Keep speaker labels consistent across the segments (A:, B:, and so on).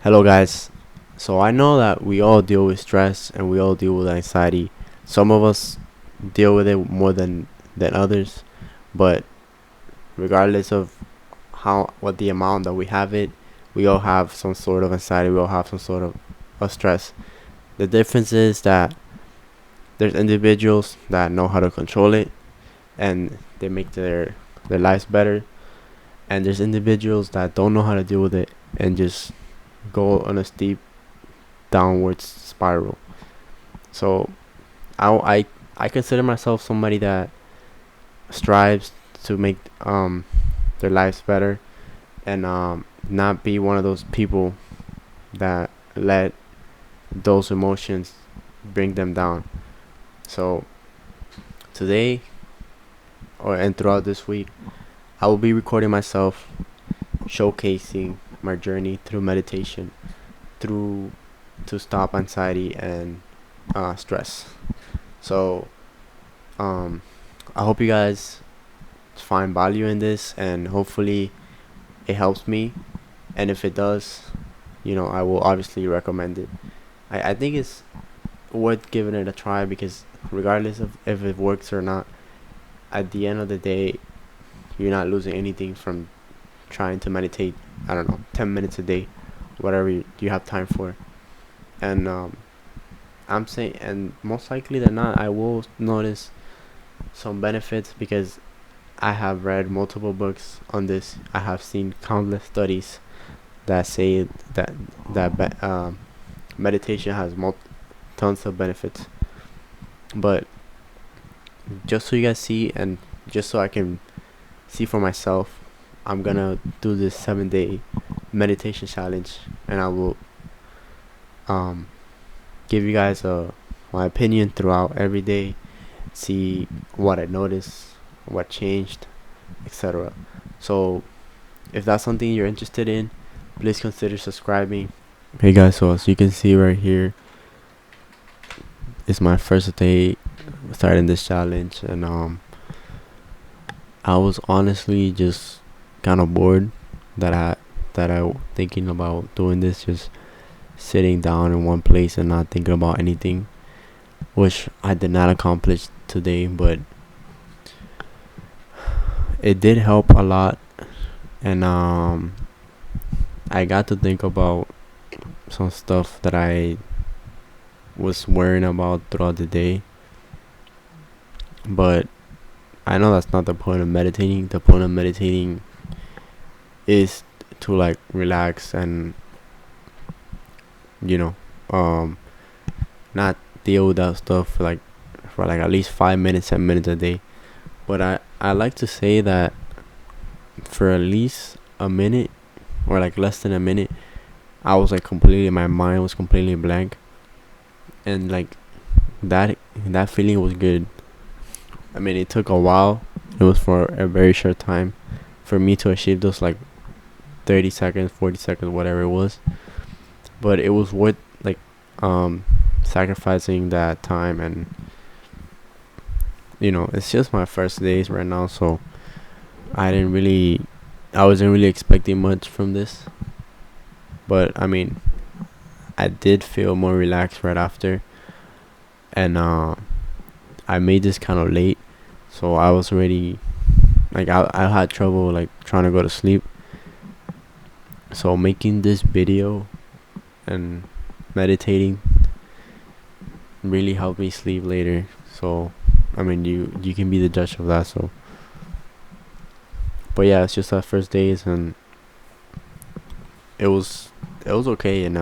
A: Hello, guys. So I know that we all deal with stress and we all deal with anxiety. Some of us deal with it more than others, but regardless of how what the amount that we have it, we all have some sort of anxiety. We all have some sort of stress. The difference is that there's individuals that know how to control it and they make their lives better, and there's individuals that don't know how to deal with it and just go on a steep downwards spiral. So I I I consider myself somebody that strives to make their lives better and not be one of those people that let those emotions bring them down. So today and throughout this week, I will be recording myself showcasing my journey through meditation, through to stop anxiety and stress. So um, I hope you guys find value in this, and hopefully it helps me. And if it does, I will obviously recommend it. I think it's worth giving it a try because regardless of if it works or not, at the end of the day, you're not losing anything from trying to meditate. I don't know, 10 minutes a day, whatever you have time for. And I'm saying, and most likely than not, I will notice some benefits because I have read multiple books on this. I have seen countless studies that say that meditation has tons of benefits. But just so you guys see, and just so I can see for myself, I'm gonna do this 7-day meditation challenge, and I will um give you guys my opinion throughout every day, see what I noticed, what changed, etc. So if that's something you're interested in, please consider subscribing. Hey guys, so as you can see right here, it's my first day starting this challenge, and I was honestly just kind of bored that I thinking about doing this, just sitting down in one place and not thinking about anything, which I did not accomplish today, but it did help a lot, and I got to think about some stuff that I was worrying about throughout the day. But I know that's not the point of meditating. The point of meditating is to like relax and you know um not deal with that stuff for like at least 5 minutes, 10 minutes a day. But I like to say that for at least a minute or like less than a minute, I was like completely, my mind was completely blank, and like that feeling was good. I mean, it took a while. It was for a very short time for me to achieve those like 30 seconds, 40 seconds, whatever it was. But it was worth like um sacrificing that time, and it's just my first days right now, so I didn't really I wasn't really expecting much from this. But I mean, I did feel more relaxed right after, and I made this kind of late, so I was already like I had trouble like trying to go to sleep. So making this video and meditating really helped me sleep later. So I mean, you can be the judge of that. So, but yeah, it's just our first days, and it was it was okay, and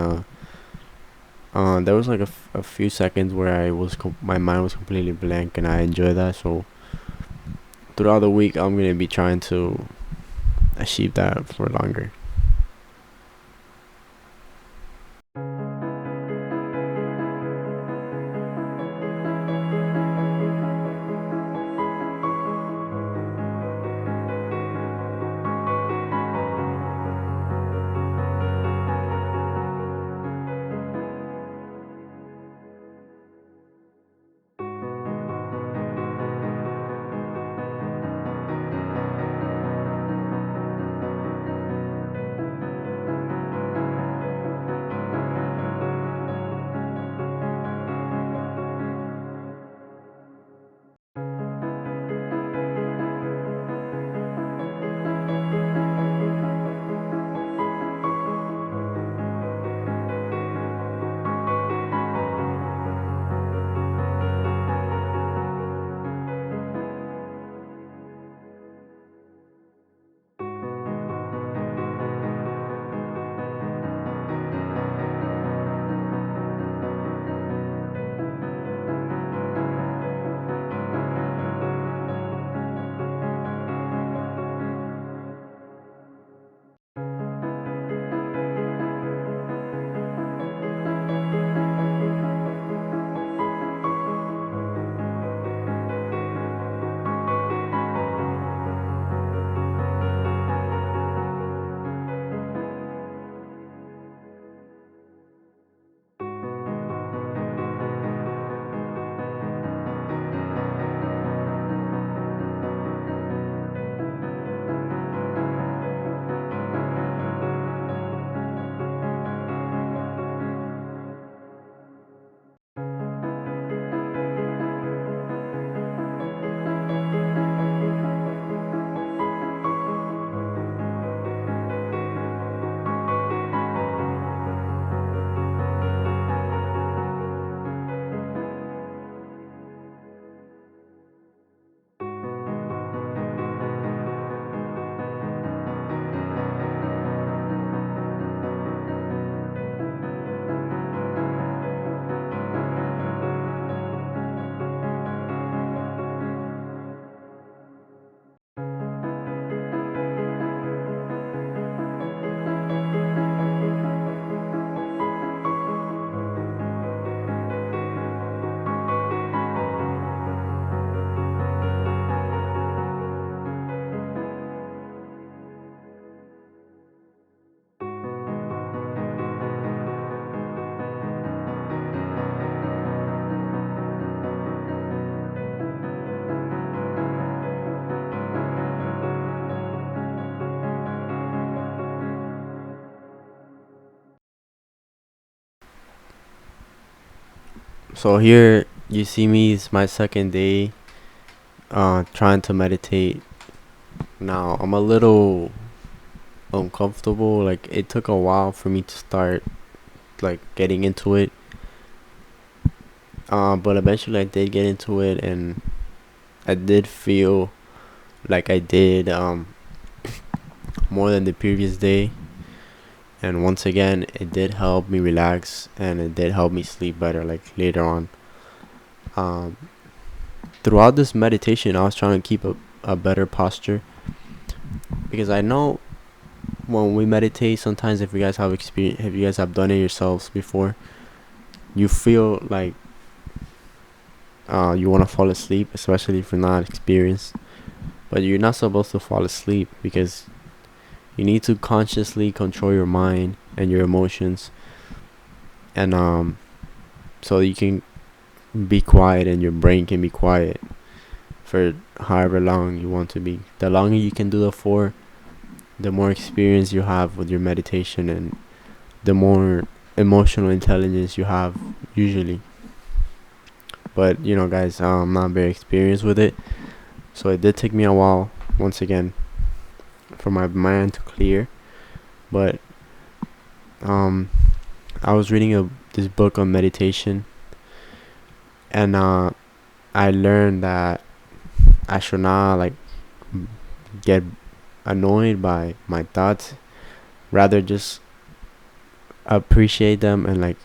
A: there was like a few seconds where my mind was completely blank, and I enjoyed that. So throughout the week, I'm gonna be trying to achieve that for longer. So here you see me, it's my second day trying to meditate. Now I'm a little uncomfortable. Like it took a while for me to start like getting into it. But eventually I did get into it, and I did feel like I did more than the previous day. And once again, it did help me relax, and it did help me sleep better. Like later on, um, throughout this meditation, I was trying to keep a better posture, because I know when we meditate, sometimes if you guys have experience, if you guys have done it yourselves before, you feel like you want to fall asleep, especially if you're not experienced. But you're not supposed to fall asleep, because you need to consciously control your mind and your emotions, and so you can be quiet and your brain can be quiet for however long you want to be. The longer you can do it for, the more experience you have with your meditation, and the more emotional intelligence you have usually. But you know, guys, I'm not very experienced with it, so it did take me a while once again for my mind to clear. But um I was reading this book on meditation, and I learned that I should not like get annoyed by my thoughts, rather just appreciate them and like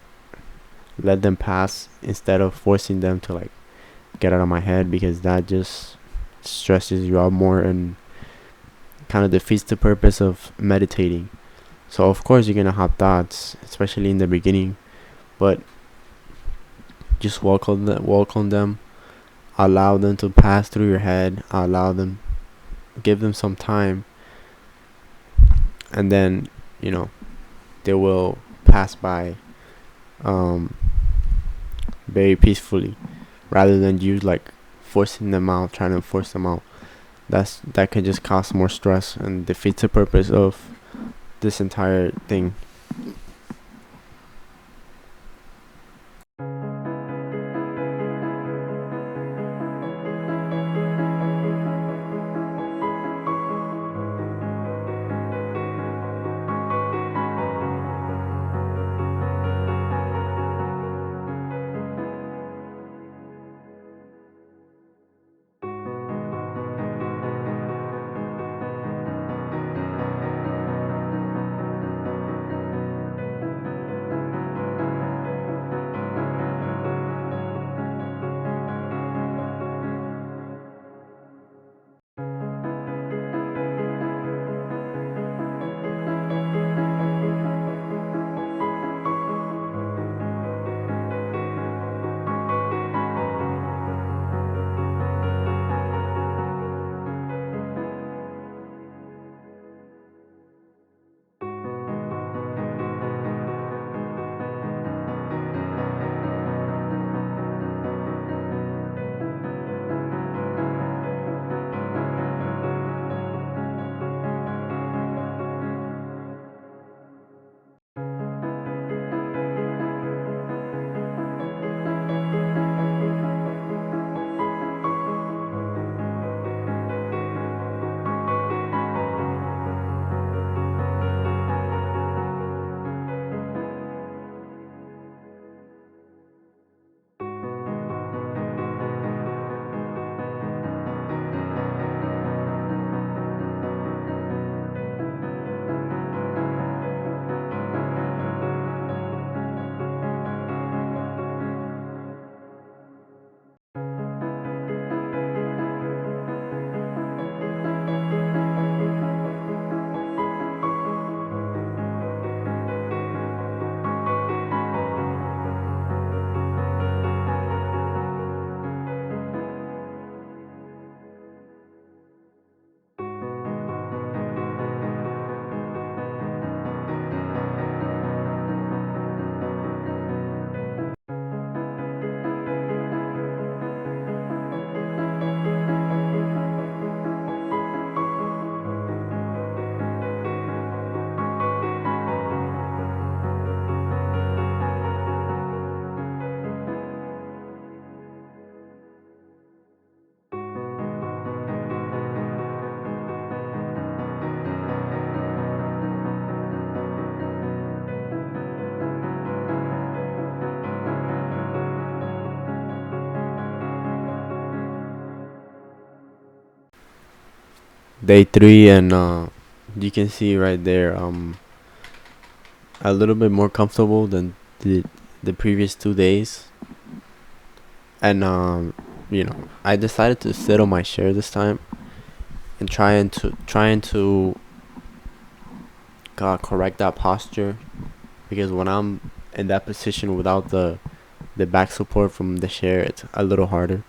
A: let them pass, instead of forcing them to like get out of my head, because that just stresses you out more and kind of defeats the purpose of meditating. So of course you're gonna have thoughts, especially in the beginning, but just welcome them, allow them to pass through your head, allow them, give them some time, and then you know they will pass by um very peacefully, rather than you like forcing them out, trying to force them out. That could just cause more stress and defeats the purpose of this entire thing. day 3, and you can see right there, a little bit more comfortable than the previous 2 days. And I decided to sit on my chair this time and trying to correct that posture, because when I'm in that position without the back support from the chair, it's a little harder.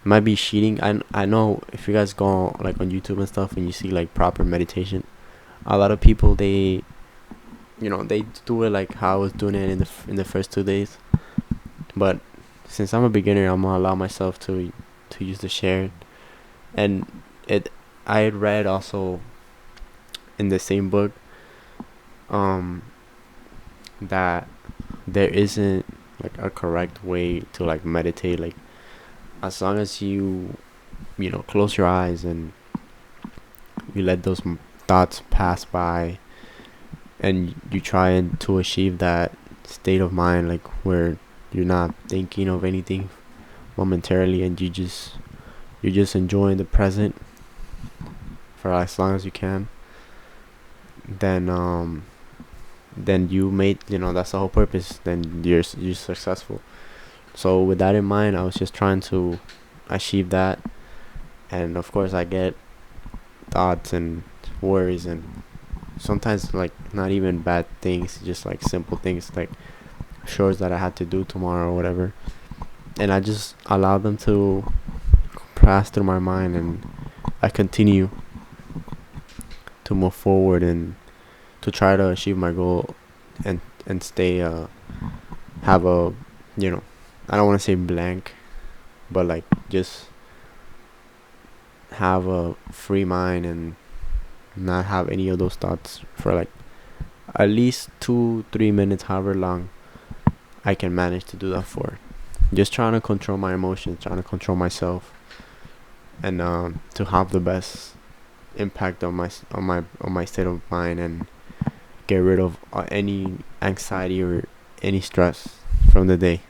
A: It might be cheating. I know if you guys go like on YouTube and stuff and you see like proper meditation, a lot of people, they do it like how I was doing it in the first 2 days. But since I'm a beginner, I'm gonna allow myself to use the chair. And it I had read also in the same book, um that there isn't like a correct way to like meditate. Like, as long as you close your eyes and you let those thoughts pass by, and you try and to achieve that state of mind, like where you're not thinking of anything momentarily, and you're just enjoying the present for as long as you can, then you made, that's the whole purpose. Then you're successful. So with that in mind, I was just trying to achieve that. And of course I get thoughts and worries, and sometimes like not even bad things, just like simple things like chores that I had to do tomorrow or whatever. And I just allow them to pass through my mind, and I continue to move forward and to try to achieve my goal, and stay have a, you know I don't want to say blank, but like just have a free mind and not have any of those thoughts for like at least 2-3 minutes, however long I can manage to do that for. Just trying to control my emotions, trying to control myself, and to have the best impact on my state of mind, and get rid of any anxiety or any stress from the day.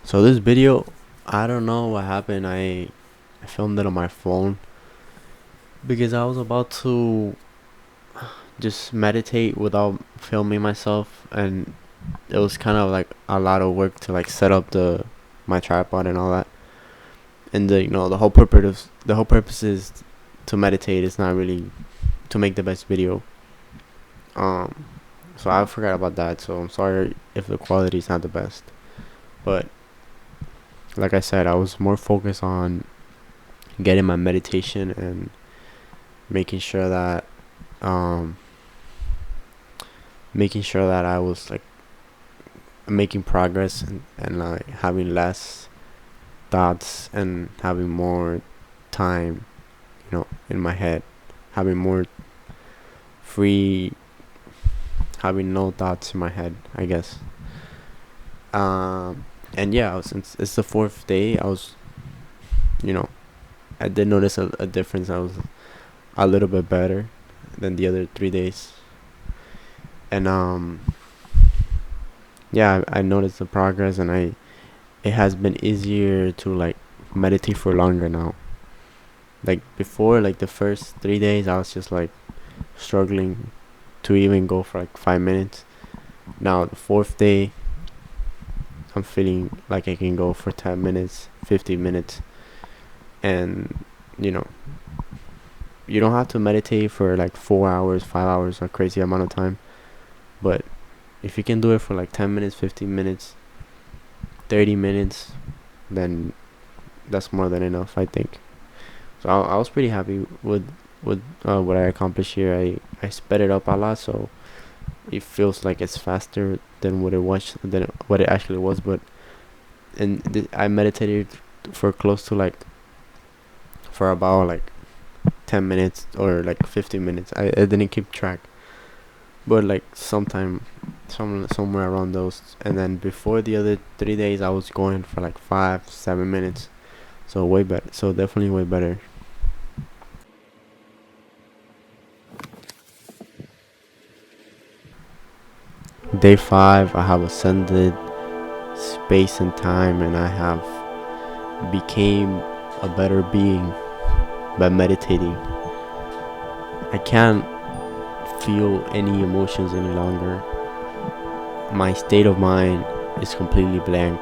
A: So this video, I don't know what happened. I filmed it on my phone because I was about to just meditate without filming myself, and it was kind of like a lot of work to like set up the my tripod and all that. And the whole purpose is to meditate. It's not really to make the best video. Um, so I forgot about that. So I'm sorry if the quality is not the best. But like I said, I was more focused on getting my meditation and making sure that um I was like making progress, and like having less thoughts and having more time, in my head, having more free, having no thoughts in my head, I guess. And yeah, since it's the fourth day, you know I did notice a difference. I was a little bit better than the other 3 days. And yeah, I noticed the progress, and it has been easier to like meditate for longer now. Like before, like the first 3 days, I was just like struggling to even go for like 5 minutes. Now the fourth day, I'm feeling like I can go for 10 minutes, 15 minutes. And you know you don't have to meditate for like 4 hours, 5 hours, a crazy amount of time. But if you can do it for like 10 minutes, 15 minutes, 30 minutes, then that's more than enough, I think. So I was pretty happy with what I accomplished here. I sped it up a lot, so it feels like it's faster than what it actually was. But I meditated for close to like for about like 10 minutes or like 15 minutes. I didn't keep track, but like somewhere around those. And then before the other 3 days, I was going for like 5-7 minutes. So way better. So definitely way better. Day 5, I have ascended space and time, and I have became a better being by meditating. I can't feel any emotions any longer. My state of mind is completely blank.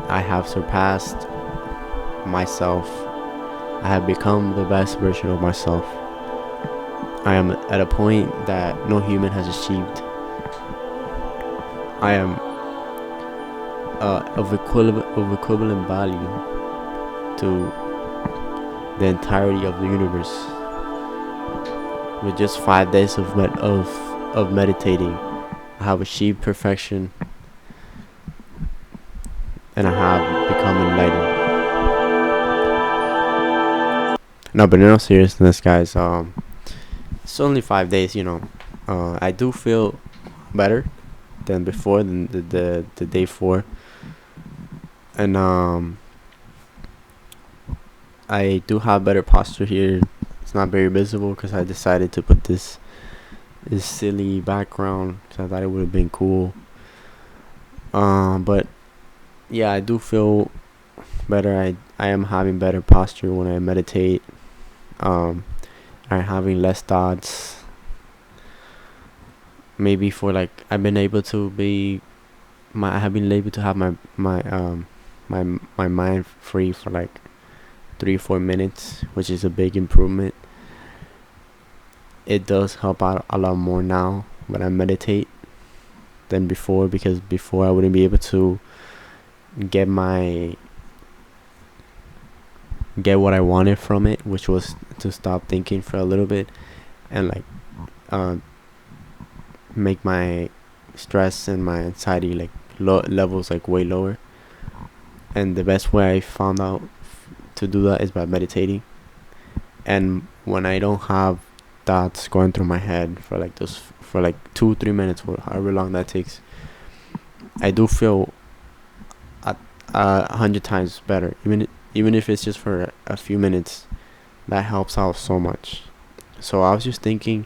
A: I have surpassed myself. I have become the best version of myself. I am at a point that no human has achieved. I am of equivalent value to the entirety of the universe. With just 5 days of meditating, I have achieved perfection, and I have become enlightened. No, but in all seriousness, guys, it's only 5 days. I do feel better than before, than the day 4, and I do have better posture here. It's not very visible because I decided to put this silly background because I thought it would have been cool. But yeah, I do feel better. I am having better posture when I meditate. I'm having less thoughts. Maybe for like I have been able to have my mind free for like 3-4 minutes, which is a big improvement. It does help out a lot more now when I meditate than before, because before I wouldn't be able to get what I wanted from it, which was to stop thinking for a little bit and like make my stress and my anxiety like levels like way lower. And the best way I found out to do that is by meditating. And when I don't have thoughts going through my head for like 2-3 minutes, or however long that takes, I do feel 100 times better. Even if it's just for a few minutes, that helps out so much. So I was just thinking,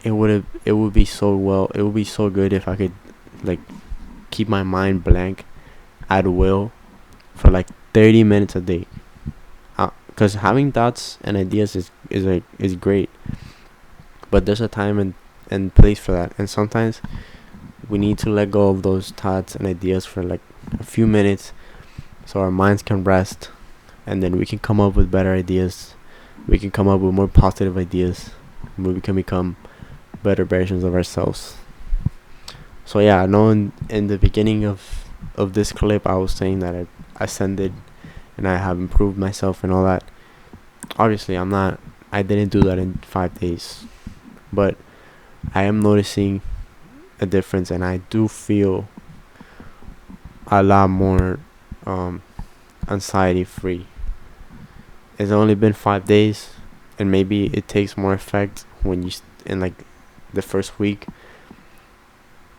A: it would be so good if I could like keep my mind blank at will for like 30 minutes a day. Because having thoughts and ideas is great, but there's a time and place for that. And sometimes we need to let go of those thoughts and ideas for like a few minutes so our minds can rest, and then we can come up with better ideas. We can come up with more positive ideas. We can become better versions of ourselves. So yeah, I know in the beginning of this clip I was saying that I ascended and I have improved myself and all that. Obviously I didn't do that in 5 days, but I am noticing a difference, and I do feel a lot more anxiety free. It's only been 5 days, and maybe it takes more effect when in like the first week,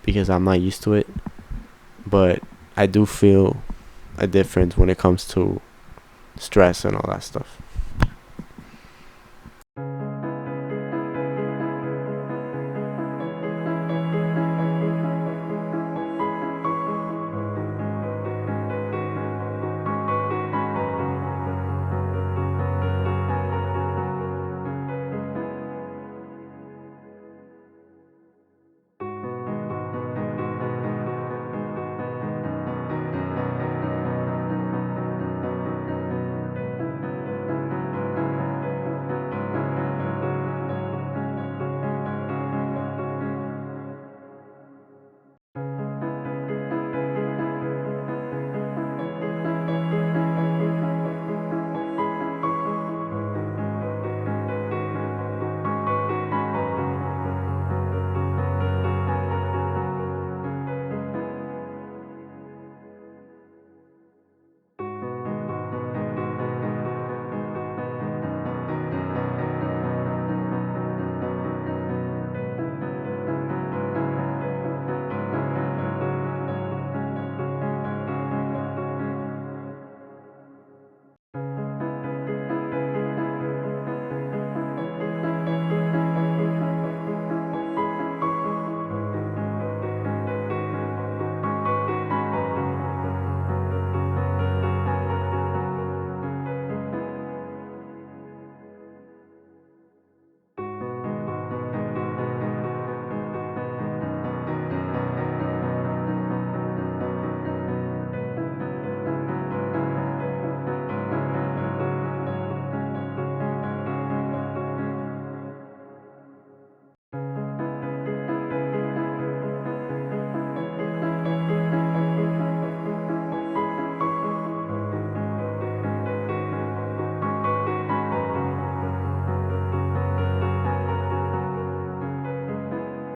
A: because I'm not used to it. But I do feel a difference when it comes to stress and all that stuff.